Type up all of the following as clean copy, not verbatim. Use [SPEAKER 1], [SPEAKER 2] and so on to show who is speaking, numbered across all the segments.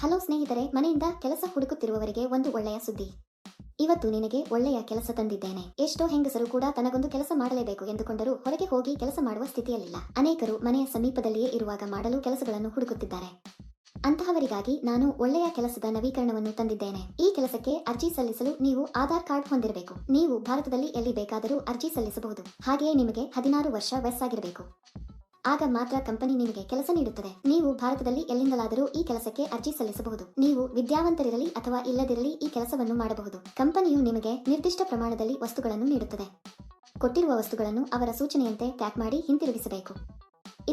[SPEAKER 1] Hello ಸ್ನೇಹಿತರೆ, ಮನೆಯಿಂದ ಕೆಲಸ ಹುಡುಕುತ್ತಿರುವವರಿಗೆ ಒಂದು ಒಳ್ಳೆಯ ಸುದ್ದಿ. ಇವತ್ತು ನಿನಗೆ ಒಳ್ಳೆಯ ಕೆಲಸ ತಂದಿದ್ದೇನೆ. ಎಷ್ಟೋ ಹೆಂಗಸರು ಕೂಡ ತನಗೊಂದು ಕೆಲಸ ಮಾಡಲೇಬೇಕು ಎಂದುಕೊಂಡರೂ ಹೊರಗೆ ಹೋಗಿ ಕೆಲಸ ಮಾಡುವ ಸ್ಥಿತಿಯಲ್ಲಿಲ್ಲ. ಅನೇಕರು ಮನೆಯ ಸಮೀಪದಲ್ಲಿಯೇ ಇರುವಾಗ ಮಾಡಲು ಕೆಲಸಗಳನ್ನು ಹುಡುಕುತ್ತಿದ್ದಾರೆ. ಅಂತಹವರಿಗಾಗಿ ನಾನು ಒಳ್ಳೆಯ ಕೆಲಸದ ನವೀಕರಣವನ್ನು ತಂದಿದ್ದೇನೆ. ಈ ಕೆಲಸಕ್ಕೆ ಅರ್ಜಿ ಸಲ್ಲಿಸಲು ನೀವು ಆಧಾರ್ ಕಾರ್ಡ್ ಹೊಂದಿರಬೇಕು. ನೀವು ಭಾರತದಲ್ಲಿ ಎಲ್ಲಿ ಬೇಕಾದರೂ ಅರ್ಜಿ ಸಲ್ಲಿಸಬಹುದು. ಹಾಗೆಯೇ ನಿಮಗೆ 16 ವರ್ಷ ವಯಸ್ಸಾಗಿರಬೇಕು. ಆಗ ಮಾತ್ರ ಕಂಪನಿ ನಿಮಗೆ ಕೆಲಸ ನೀಡುತ್ತದೆ. ನೀವು ಭಾರತದಲ್ಲಿ ಎಲ್ಲಿಂದಲಾದರೂ ಈ ಕೆಲಸಕ್ಕೆ ಅರ್ಜಿ ಸಲ್ಲಿಸಬಹುದು. ನೀವು ವಿದ್ಯಾವಂತರಿರಲಿ ಅಥವಾ ಇಲ್ಲದಿರಲಿ ಈ ಕೆಲಸವನ್ನು ಮಾಡಬಹುದು. ಕಂಪನಿಯು ನಿಮಗೆ ನಿರ್ದಿಷ್ಟ ಪ್ರಮಾಣದಲ್ಲಿ ವಸ್ತುಗಳನ್ನು ನೀಡುತ್ತದೆ. ಕೊಟ್ಟಿರುವ ವಸ್ತುಗಳನ್ನು ಅವರ ಸೂಚನೆಯಂತೆ ಪ್ಯಾಕ್ ಮಾಡಿ ಹಿಂತಿರುಗಿಸಬೇಕು.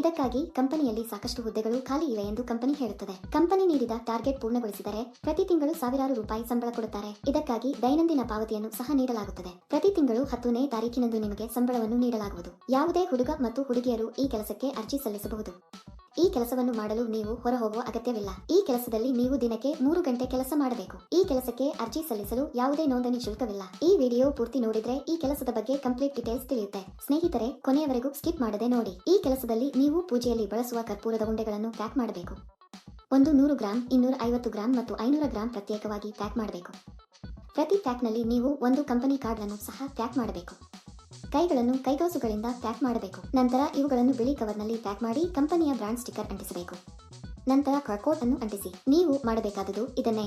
[SPEAKER 1] ಇದಕ್ಕಾಗಿ ಕಂಪನಿಯಲ್ಲಿ ಸಾಕಷ್ಟು ಹುದ್ದೆಗಳು ಖಾಲಿ ಇವೆ ಎಂದು ಕಂಪನಿ ಹೇಳುತ್ತದೆ. ಕಂಪನಿ ನೀಡಿದ ಟಾರ್ಗೆಟ್ ಪೂರ್ಣಗೊಳಿಸಿದರೆ ಪ್ರತಿ ತಿಂಗಳು ಸಾವಿರಾರು ರೂಪಾಯಿ ಸಂಬಳ ಕೊಡುತ್ತಾರೆ. ಇದಕ್ಕಾಗಿ ದೈನಂದಿನ ಪಾವತಿಯನ್ನು ಸಹ ನೀಡಲಾಗುತ್ತದೆ. ಪ್ರತಿ ತಿಂಗಳು 10ನೇ ತಾರೀಕಿನಂದು ನಿಮಗೆ ಸಂಬಳವನ್ನು ನೀಡಲಾಗುವುದು. ಯಾವುದೇ ಹುಡುಗ ಮತ್ತು ಹುಡುಗಿಯರು ಈ ಕೆಲಸಕ್ಕೆ ಅರ್ಜಿ ಸಲ್ಲಿಸಬಹುದು. ಈ ಕೆಲಸವನ್ನು ಮಾಡಲು ನೀವು ಹೊರಹೋಗುವ ಅಗತ್ಯವಿಲ್ಲ. ಈ ಕೆಲಸದಲ್ಲಿ ನೀವು ದಿನಕ್ಕೆ 3 ಗಂಟೆ ಕೆಲಸ ಮಾಡಬೇಕು. ಈ ಕೆಲಸಕ್ಕೆ ಅರ್ಜಿ ಸಲ್ಲಿಸಲು ಯಾವುದೇ ನೋಂದಣಿ ಶುಲ್ಕವಿಲ್ಲ. ಈ ವಿಡಿಯೋ ಪೂರ್ತಿ ನೋಡಿದ್ರೆ ಈ ಕೆಲಸದ ಬಗ್ಗೆ ಕಂಪ್ಲೀಟ್ ಡೀಟೇಲ್ಸ್ ತಿಳಿಯುತ್ತೆ. ಸ್ನೇಹಿತರೆ, ಕೊನೆಯವರೆಗೂ ಸ್ಕಿಪ್ ಮಾಡದೆ ನೋಡಿ. ಈ ಕೆಲಸದಲ್ಲಿ ನೀವು ಪೂಜೆಯಲ್ಲಿ ಬಳಸುವ ಕರ್ಪೂರದ ಉಂಡೆಗಳನ್ನು ಪ್ಯಾಕ್ ಮಾಡಬೇಕು. ಒಂದು 100 ಗ್ರಾಂ, 250 ಗ್ರಾಂ ಮತ್ತು 500 ಗ್ರಾಂ ಪ್ರತ್ಯೇಕವಾಗಿ ಪ್ಯಾಕ್ ಮಾಡಬೇಕು. ಪ್ರತಿ ಪ್ಯಾಕ್ನಲ್ಲಿ ನೀವು ಒಂದು ಕಂಪನಿ ಕಾರ್ಡ್ ಅನ್ನು ಸಹ ಪ್ಯಾಕ್ ಮಾಡಬೇಕು. ಕೈಗಳನ್ನು ಕೈಗವಸುಗಳಿಂದ ಪ್ಯಾಕ್ ಮಾಡಬೇಕು. ನಂತರ ಇವುಗಳನ್ನು ಬಿಳಿ ಕವರ್ನಲ್ಲಿ ಪ್ಯಾಕ್ ಮಾಡಿ ಕಂಪನಿಯ ಬ್ರಾಂಡ್ ಸ್ಟಿಕ್ಕರ್ ಅಂಟಿಸಬೇಕು. ನಂತರ ಬಾರ್ಕೋಡ್ ಅನ್ನು ಅಂಟಿಸಿ. ನೀವು ಮಾಡಬೇಕಾದುದು ಇದನ್ನೇ.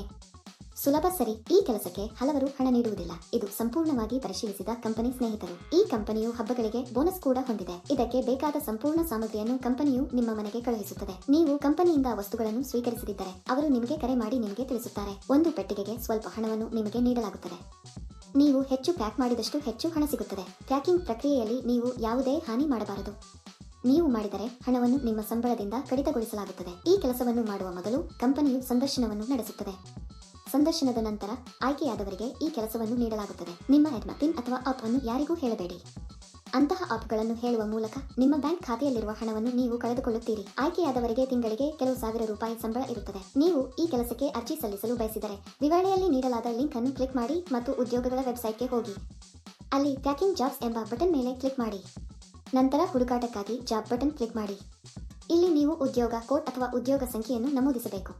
[SPEAKER 1] ಸುಲಭ, ಸರಿ. ಈ ಕೆಲಸಕ್ಕೆ ಹಲವರು ಹಣ ನೀಡುವುದಿಲ್ಲ. ಇದು ಸಂಪೂರ್ಣವಾಗಿ ಪರಿಶೀಲಿಸಿದ ಕಂಪನಿ ಸ್ನೇಹಿತರು. ಈ ಕಂಪನಿಯು ಹಬ್ಬಗಳಿಗೆ ಬೋನಸ್ ಕೂಡ ಹೊಂದಿದೆ. ಇದಕ್ಕೆ ಬೇಕಾದ ಸಂಪೂರ್ಣ ಸಾಮಗ್ರಿಯನ್ನು ಕಂಪನಿಯು ನಿಮ್ಮ ಮನೆಗೆ ಕಳುಹಿಸುತ್ತದೆ. ನೀವು ಕಂಪನಿಯಿಂದ ವಸ್ತುಗಳನ್ನು ಸ್ವೀಕರಿಸದಿದ್ದರೆ ಅವರು ನಿಮಗೆ ಕರೆ ಮಾಡಿ ನಿಮಗೆ ತಿಳಿಸುತ್ತಾರೆ. ಒಂದು ಪೆಟ್ಟಿಗೆಗೆ ಸ್ವಲ್ಪ ಹಣವನ್ನು ನಿಮಗೆ ನೀಡಲಾಗುತ್ತದೆ. ನೀವು ಹೆಚ್ಚು ಪ್ಯಾಕ್ ಮಾಡಿದಷ್ಟು ಹೆಚ್ಚು ಹಣ ಸಿಗುತ್ತದೆ. ಪ್ಯಾಕಿಂಗ್ ಪ್ರಕ್ರಿಯೆಯಲ್ಲಿ ನೀವು ಯಾವುದೇ ಹಾನಿ ಮಾಡಬಾರದು. ನೀವು ಮಾಡಿದರೆ ಹಣವನ್ನು ನಿಮ್ಮ ಸಂಬಳದಿಂದ ಕಡಿತಗೊಳಿಸಲಾಗುತ್ತದೆ. ಈ ಕೆಲಸವನ್ನು ಮಾಡುವ ಮೊದಲು ಕಂಪನಿಯು ಸಂದರ್ಶನವನ್ನು ನಡೆಸುತ್ತದೆ. ಸಂದರ್ಶನದ ನಂತರ ಆಯ್ಕೆಯಾದವರಿಗೆ ಈ ಕೆಲಸವನ್ನು ನೀಡಲಾಗುತ್ತದೆ. ನಿಮ್ಮ ಪಿನ್ ಅಥವಾ ಆಪ್ ಅನ್ನು ಯಾರಿಗೂ ಹೇಳಬೇಡಿ. ಅಂತಹ ಆಪ್ಗಳನ್ನು ಹೇಳುವ ಮೂಲಕ ನಿಮ್ಮ ಬ್ಯಾಂಕ್ ಖಾತೆಯಲ್ಲಿರುವ ಹಣವನ್ನು ನೀವು ಕಳೆದುಕೊಳ್ಳುತ್ತೀರಿ. ಆಯ್ಕೆಯಾದವರಿಗೆ ತಿಂಗಳಿಗೆ ಕೆಲವು ಸಾವಿರ ರೂಪಾಯಿ ಸಂಬಳ ಇರುತ್ತದೆ. ನೀವು ಈ ಕೆಲಸಕ್ಕೆ ಅರ್ಜಿ ಸಲ್ಲಿಸಲು ಬಯಸಿದರೆ ವಿವರಣೆಯಲ್ಲಿ ನೀಡಲಾದ ಲಿಂಕ್ ಅನ್ನು ಕ್ಲಿಕ್ ಮಾಡಿ ಮತ್ತು ಉದ್ಯೋಗಗಳ ವೆಬ್ಸೈಟ್ಗೆ ಹೋಗಿ. ಅಲ್ಲಿ ಪ್ಯಾಕಿಂಗ್ ಜಾಬ್ಸ್ ಎಂಬ ಬಟನ್ ಮೇಲೆ ಕ್ಲಿಕ್ ಮಾಡಿ. ನಂತರ ಹುಡುಕಾಟಕ್ಕಾಗಿ ಜಾಬ್ ಬಟನ್ ಕ್ಲಿಕ್ ಮಾಡಿ. ಇಲ್ಲಿ ನೀವು ಉದ್ಯೋಗ ಕೋಡ್ ಅಥವಾ ಉದ್ಯೋಗ ಸಂಖ್ಯೆಯನ್ನು ನಮೂದಿಸಬೇಕು.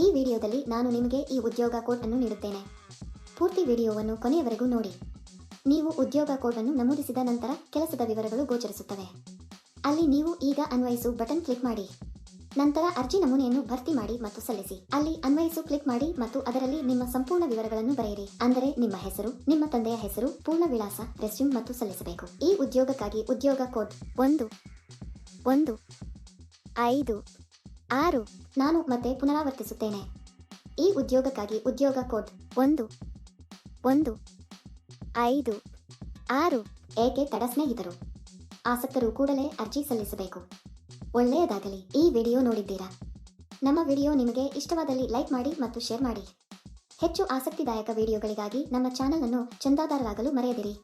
[SPEAKER 1] ಈ ವಿಡಿಯೋದಲ್ಲಿ ನಾನು ನಿಮಗೆ ಈ ಉದ್ಯೋಗ ಕೋಡ್ ಅನ್ನು ನೀಡುತ್ತೇನೆ. ಪೂರ್ತಿ ವಿಡಿಯೋವನ್ನು ಕೊನೆಯವರೆಗೂ ನೋಡಿ. ನೀವು ಉದ್ಯೋಗ ಕೋಡ್ ಅನ್ನು ನಮೂದಿಸಿದ ನಂತರ ಕೆಲಸದ ವಿವರಗಳು ಗೋಚರಿಸುತ್ತವೆ. ಅಲ್ಲಿ ನೀವು ಈಗ ಅನ್ವಯಿಸು ಬಟನ್ ಕ್ಲಿಕ್ ಮಾಡಿ. ನಂತರ ಅರ್ಜಿ ನಮೂನೆಯನ್ನು ಭರ್ತಿ ಮಾಡಿ ಮತ್ತು ಸಲ್ಲಿಸಿ. ಅಲ್ಲಿ ಅನ್ವಯಿಸು ಕ್ಲಿಕ್ ಮಾಡಿ ಮತ್ತು ಅದರಲ್ಲಿ ನಿಮ್ಮ ಸಂಪೂರ್ಣ ವಿವರಗಳನ್ನು ಬರೆಯಿರಿ. ಅಂದರೆ ನಿಮ್ಮ ಹೆಸರು, ನಿಮ್ಮ ತಂದೆಯ ಹೆಸರು, ಪೂರ್ಣ ವಿಳಾಸ, ರೆಸ್ಯೂಮ್ ಮತ್ತು ಸಲ್ಲಿಸಬೇಕು. ಈ ಉದ್ಯೋಗಕ್ಕಾಗಿ ಉದ್ಯೋಗ ಕೋಡ್ 1156. ನಾನು ಮತ್ತೆ ಪುನರಾವರ್ತಿಸುತ್ತೇನೆ. ಈ ಉದ್ಯೋಗಕ್ಕಾಗಿ ಉದ್ಯೋಗ ಕೋಡ್ 1156. ಏಕೆ ತಡ ಸ್ನೇಹಿತರು? ಆಸಕ್ತರು ಕೂಡಲೇ ಅರ್ಜಿ ಸಲ್ಲಿಸಬೇಕು. ಒಳ್ಳೆಯದಾಗಲಿ. ಈ ವಿಡಿಯೋ ನೋಡಿದ್ದೀರಾ? ನಮ್ಮ ವಿಡಿಯೋ ನಿಮಗೆ ಇಷ್ಟವಾದಲ್ಲಿ ಲೈಕ್ ಮಾಡಿ ಮತ್ತು ಶೇರ್ ಮಾಡಿ. ಹೆಚ್ಚು ಆಸಕ್ತಿದಾಯಕ ವಿಡಿಯೋಗಳಿಗಾಗಿ ನಮ್ಮ ಚಾನೆಲ್ ಅನ್ನು ಚಂದಾದಾರರಾಗಲು ಮರೆಯದಿರಿ.